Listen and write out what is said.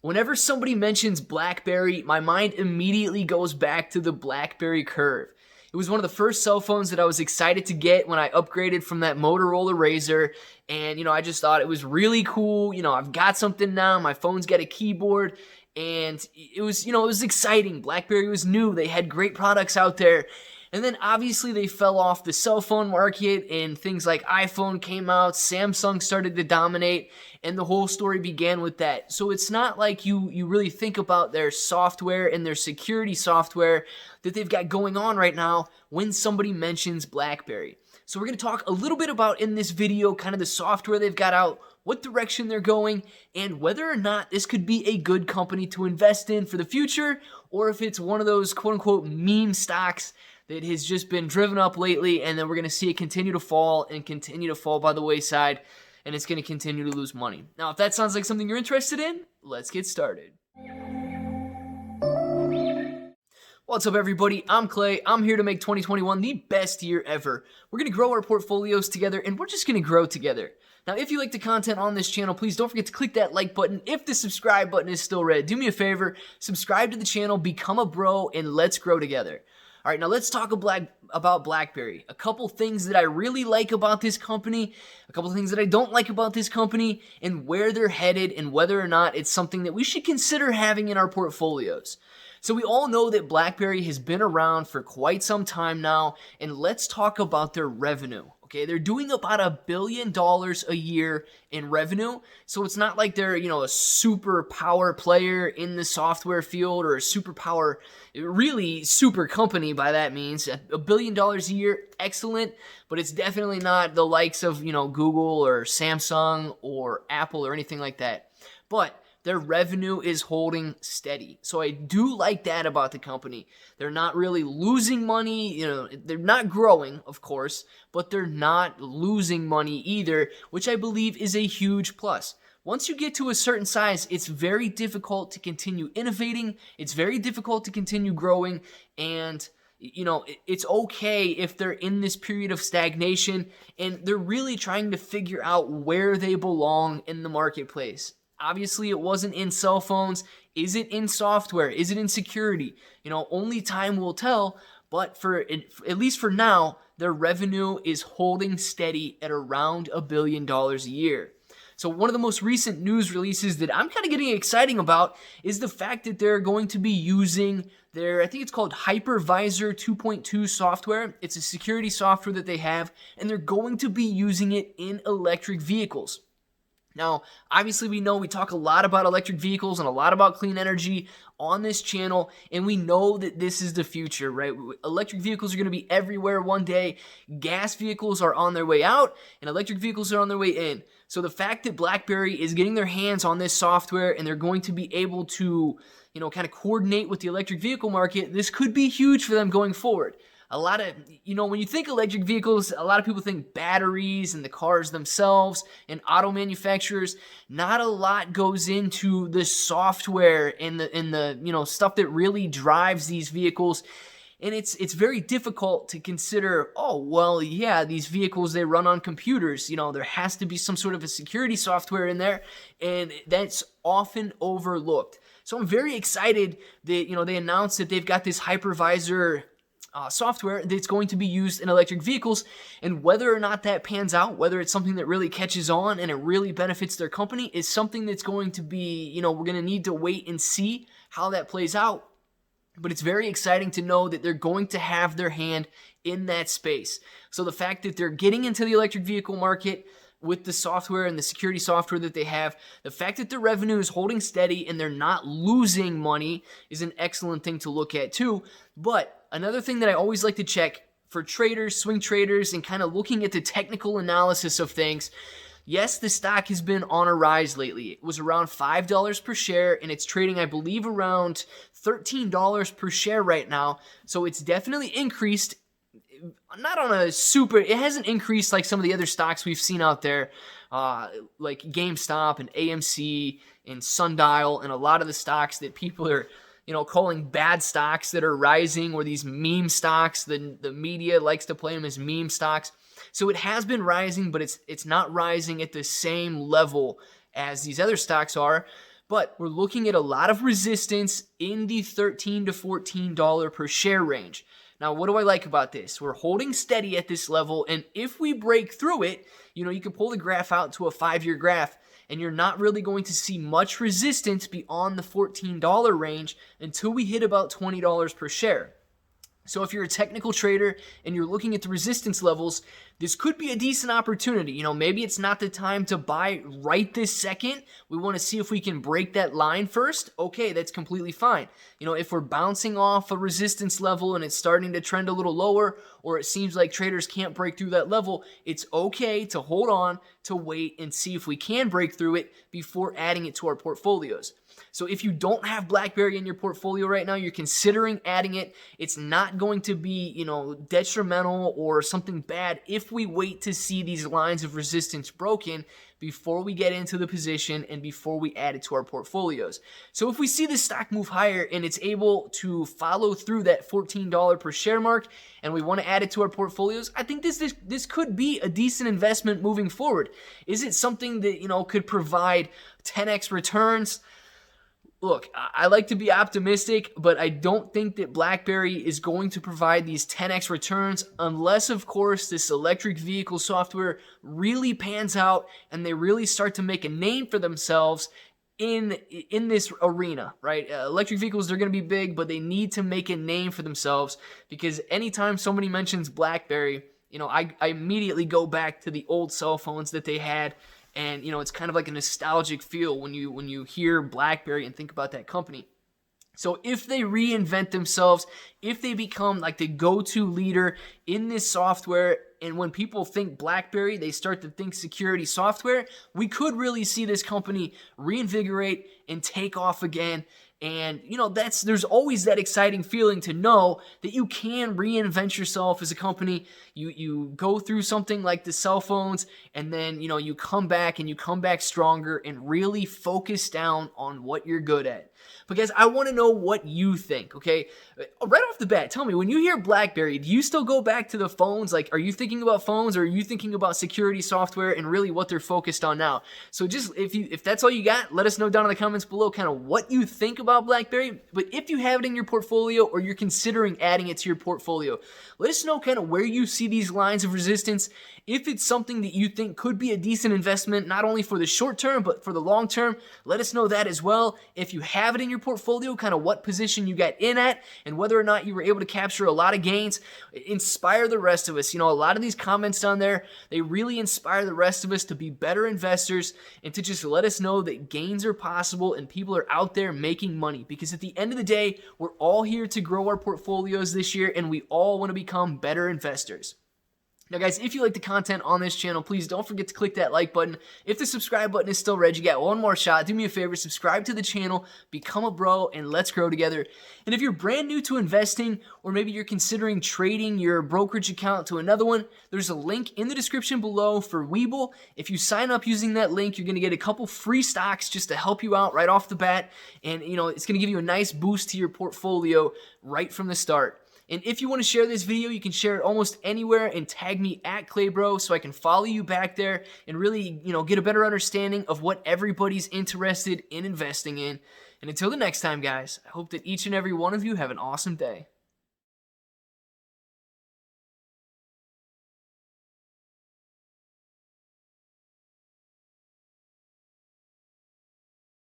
Whenever somebody mentions BlackBerry, my mind immediately goes back to the BlackBerry Curve. It was one of the first cell phones that I was excited to get when I upgraded from that Motorola Razr. And, I just thought it was really cool. I've got something now. My phone's got a keyboard. And it was exciting. BlackBerry was new. They had great products out there. And then obviously they fell off the cell phone market and things like iPhone came out, Samsung started to dominate, and the whole story began with that. So it's not like you really think about their software and their security software that they've got going on right now when somebody mentions BlackBerry. So we're going to talk a little bit about in this video kind of the software they've got out, what direction they're going, and whether or not this could be a good company to invest in for the future, or if it's one of those quote-unquote meme stocks that has just been driven up lately, and then we're going to see it continue to fall and continue to fall by the wayside, and it's going to continue to lose money. Now, if that sounds like something you're interested in, let's get started. What's up, everybody? I'm Clay. I'm here to make 2021 the best year ever. We're going to grow our portfolios together, and we're just going to grow together. Now, if you like the content on this channel, please don't forget to click that like button. If the subscribe button is still red, do me a favor, subscribe to the channel, become a bro, and let's grow together. All right, now let's talk about BlackBerry. A couple things that I really like about this company, a couple things that I don't like about this company, and where they're headed and whether or not it's something that we should consider having in our portfolios. So we all know that BlackBerry has been around for quite some time now, and let's talk about their revenue. Okay, they're doing about $1 billion a year in revenue, so it's not like they're, a super power player in the software field or a really super company by that means. $1 billion a year, excellent, but it's definitely not the likes of, Google or Samsung or Apple or anything like that. But their revenue is holding steady. So I do like that about the company. They're not really losing money. They're not growing, of course, but they're not losing money either, which I believe is a huge plus. Once you get to a certain size, it's very difficult to continue innovating. It's very difficult to continue growing. And it's okay if they're in this period of stagnation and they're really trying to figure out where they belong in the marketplace. Obviously, it wasn't in cell phones. Is it in software? Is it in security? Only time will tell, but at least for now, their revenue is holding steady at around $1 billion a year. So one of the most recent news releases that I'm kind of getting exciting about is the fact that they're going to be using their, I think it's called Hypervisor 2.2 software. It's a security software that they have, and they're going to be using it in electric vehicles. Now, obviously we talk a lot about electric vehicles and a lot about clean energy on this channel, and we know that this is the future, right? Electric vehicles are going to be everywhere one day. Gas vehicles are on their way out, and electric vehicles are on their way in. So the fact that BlackBerry is getting their hands on this software and they're going to be able to, kind of coordinate with the electric vehicle market, this could be huge for them going forward. A lot of, when you think electric vehicles, a lot of people think batteries and the cars themselves and auto manufacturers. Not a lot goes into the software and the stuff that really drives these vehicles. And it's very difficult to consider, these vehicles, they run on computers. There has to be some sort of a security software in there, and that's often overlooked. So I'm very excited that, they announced that they've got this hypervisor software that's going to be used in electric vehicles, and whether or not that pans out, whether it's something that really catches on and it really benefits their company, is something that's going to be, we're going to need to wait and see how that plays out. But it's very exciting to know that they're going to have their hand in that space. So the fact that they're getting into the electric vehicle market with the software and the security software that they have, the fact that the revenue is holding steady and they're not losing money is an excellent thing to look at too. But another thing that I always like to check for traders, swing traders, and kind of looking at the technical analysis of things, yes, the stock has been on a rise lately. It was around $5 per share, and it's trading, I believe, around $13 per share right now. So it's definitely increased. Not on a super, it hasn't increased like some of the other stocks we've seen out there, like GameStop and AMC and Sundial, and a lot of the stocks that people are, calling bad stocks that are rising, or these meme stocks. The media likes to play them as meme stocks. So it has been rising, but it's not rising at the same level as these other stocks are. But we're looking at a lot of resistance in the $13 to $14 per share range. Now, what do I like about this? We're holding steady at this level, and if we break through it, you can pull the graph out to a 5-year graph, and you're not really going to see much resistance beyond the $14 range until we hit about $20 per share. So if you're a technical trader and you're looking at the resistance levels, this could be a decent opportunity. Maybe it's not the time to buy right this second. We want to see if we can break that line first. Okay, that's completely fine. If we're bouncing off a resistance level and it's starting to trend a little lower, or it seems like traders can't break through that level, it's okay to hold on, to wait and see if we can break through it before adding it to our portfolios. So if you don't have BlackBerry in your portfolio right now, you're considering adding it, it's not going to be, detrimental or something bad if we wait to see these lines of resistance broken before we get into the position and before we add it to our portfolios. So if we see this stock move higher and it's able to follow through that $14 per share mark and we want to add it to our portfolios, I think this could be a decent investment moving forward. Is it something that, could provide 10x returns? Look, I like to be optimistic, but I don't think that BlackBerry is going to provide these 10x returns unless, of course, this electric vehicle software really pans out and they really start to make a name for themselves in this arena, right? Electric vehicles, they're going to be big, but they need to make a name for themselves, because anytime somebody mentions BlackBerry, I immediately go back to the old cell phones that they had. And, it's kind of like a nostalgic feel when you hear BlackBerry and think about that company. So if they reinvent themselves, if they become like the go-to leader in this software, and when people think BlackBerry, they start to think security software, we could really see this company reinvigorate and take off again. And, there's always that exciting feeling to know that you can reinvent yourself as a company. You go through something like the cell phones, and then, you come back and you come back stronger and really focus down on what you're good at. But guys, I want to know what you think, okay? Right off the bat, tell me, when you hear BlackBerry, do you still go back to the phones? Like, are you thinking about phones, or are you thinking about security software and really what they're focused on now? So just, if that's all you got, let us know down in the comments below kind of what you think about BlackBerry. But if you have it in your portfolio or you're considering adding it to your portfolio, let us know kind of where you see these lines of resistance. If it's something that you think could be a decent investment, not only for the short term, but for the long term, let us know that as well. If you have it in your portfolio, kind of what position you got in at, and whether or not you were able to capture a lot of gains. Inspire the rest of us. A lot of these comments down there, they really inspire the rest of us to be better investors and to just let us know that gains are possible and people are out there making money. Because at the end of the day, we're all here to grow our portfolios this year, and we all want to become better investors. Now guys, if you like the content on this channel, please don't forget to click that like button. If the subscribe button is still red, you got one more shot. Do me a favor, subscribe to the channel, become a bro, and let's grow together. And if you're brand new to investing, or maybe you're considering trading your brokerage account to another one, there's a link in the description below for Webull. If you sign up using that link, you're going to get a couple free stocks just to help you out right off the bat. And it's going to give you a nice boost to your portfolio right from the start. And if you want to share this video, you can share it almost anywhere and tag me at Claybro so I can follow you back there and really, get a better understanding of what everybody's interested in investing in. And until the next time, guys, I hope that each and every one of you have an awesome day.